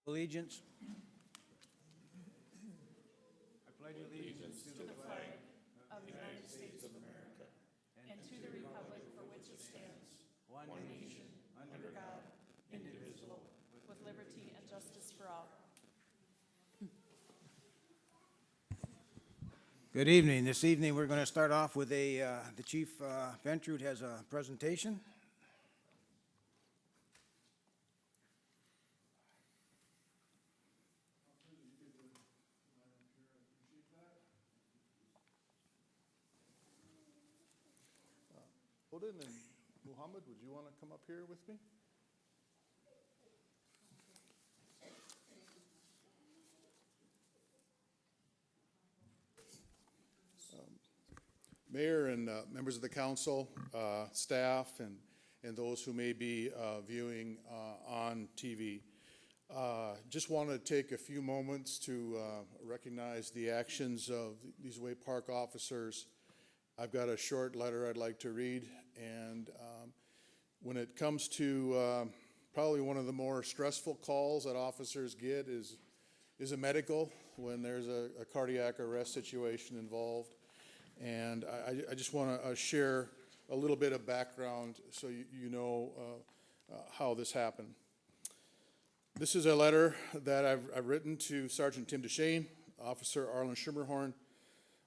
Allegiance. I pledge allegiance to the flag of the United States of America and to the republic for which it stands, one nation, under God, indivisible, with liberty and justice for all. Good evening. This evening, we're going to start off with the Chief Ventrud has a presentation. Odin and Muhammad, would you want to come up here with me? Mayor and members of the council, staff, and those who may be viewing on TV. Just want to take a few moments to recognize the actions of these Way Park officers. I've got a short letter I'd like to read, and when it comes to probably one of the more stressful calls that officers get is a medical when there's a cardiac arrest situation involved. And I just want to share a little bit of background so you know how this happened. This is a letter that I've written to Sergeant Tim DeShane, Officer Arlen Schimmerhorn,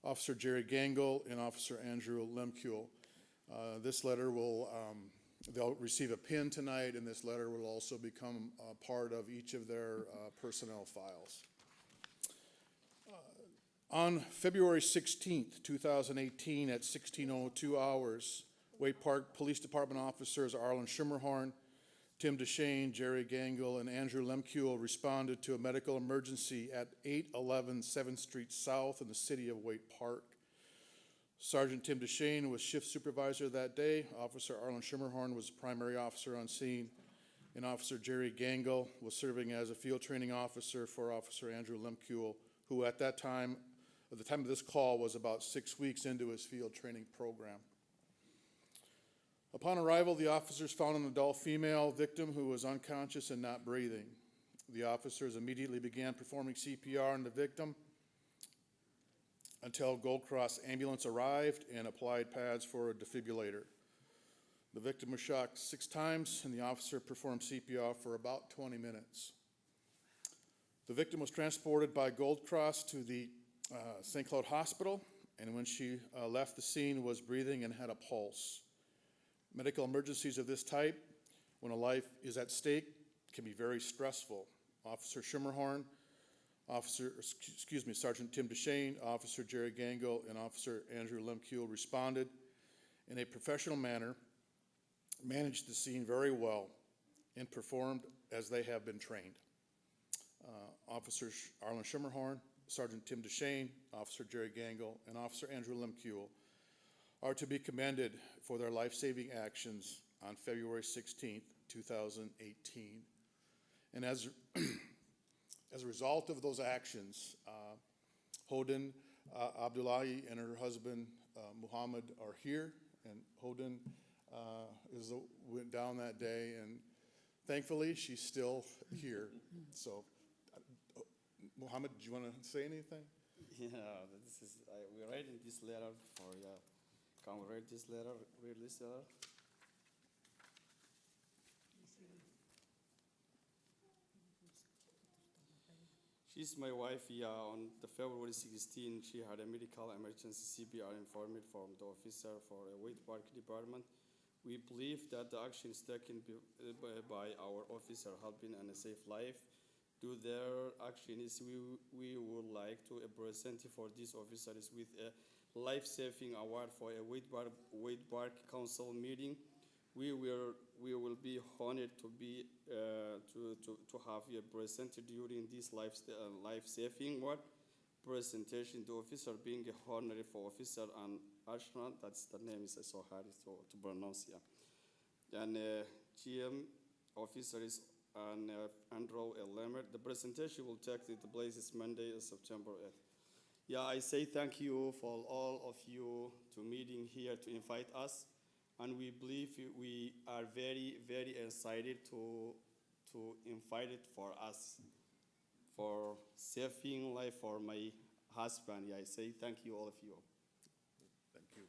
Officer Jerry Gangle, and Officer Andrew Lemkuhl. This letter will, they'll receive a pin tonight, and this letter will also become part of each of their personnel files. On February 16th, 2018, at 16:02 hours, Wake Park Police Department officers Arlen Schimmerhorn, Tim DeShane, Jerry Gangle, and Andrew Lemkuhl responded to a medical emergency at 811 7th Street South in the city of Wake Park. Sergeant Tim DeShane was shift supervisor that day. Officer Arlen Schimmerhorn was primary officer on scene, and Officer Jerry Gangle was serving as a field training officer for Officer Andrew Lemkuhl, who at the time of this call was about 6 weeks into his field training program. Upon arrival, the officers found an adult female victim who was unconscious and not breathing. The officers immediately began performing CPR on the victim until Gold Cross ambulance arrived and applied pads for a defibrillator. The victim was shocked 6 times, and the officer performed CPR for about 20 minutes. The victim was transported by Gold Cross to the St. Cloud Hospital, and when she left the scene was breathing and had a pulse. Medical emergencies of this type, when a life is at stake, can be very stressful. Officer Schimmerhorn, Sergeant Tim DeShane, Officer Jerry Gangle, and Officer Andrew Lemkuhl responded in a professional manner, managed the scene very well, and performed as they have been trained. Officer Arlen Schimmerhorn, Sergeant Tim DeShane, Officer Jerry Gangle, and Officer Andrew Lemkuhl are to be commended for their life-saving actions on February 16th, 2018. And as a result of those actions, Hodin Abdullahi and her husband Muhammad are here, and Hodin went down that day, and thankfully she's still here. So, Muhammad, do you want to say anything? Yeah, we're writing this letter for you. Can we read this letter? She's my wife. On the February 16, she had a medical emergency CPR informant from the officer for a Wake Park department. We believe that the actions taken by our officer helping and a safe life. Due their actions, we would like to present for these officers with a life-saving award for a Wake Park Council meeting. We will be honored to be to have you presented during this life-saving award presentation. The officer being honored for Officer and Ashran, that's the name is so hard to pronounce. Yeah. And GM officer is and Andrew Lemert. The presentation will take place this Monday, September 8th. Yeah, I say thank you for all of you to meeting here to invite us, and we believe we are very, very excited to invite it for us. for saving life for my husband. Yeah, I say thank you, all of you. Thank you.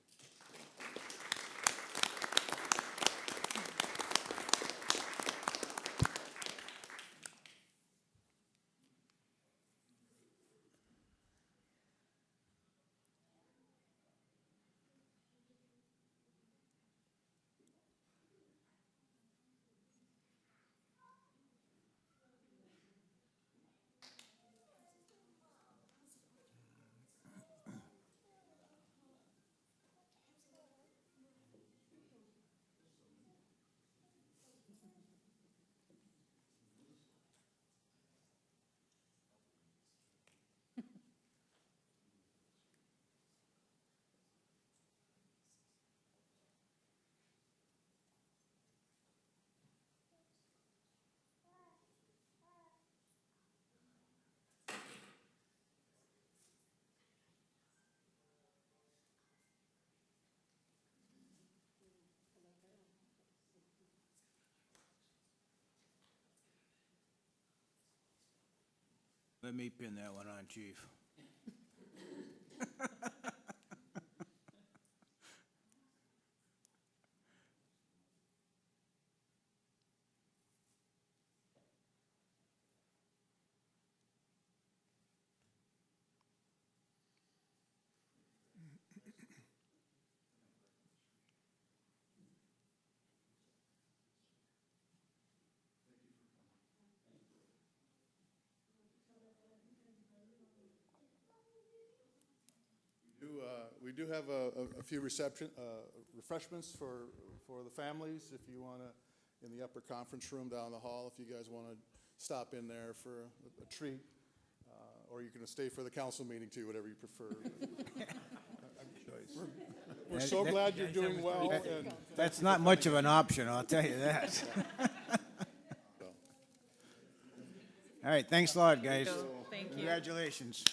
Let me pin that one on, Chief. We do have a few refreshments for the families, if you want to, in the upper conference room down the hall, if you guys want to stop in there for a treat, or you can stay for the council meeting too, whatever you prefer. We're so glad you're doing well. And That's not much of an option, I'll tell you that. so, All right, thanks a lot, guys. Thank you. Congratulations.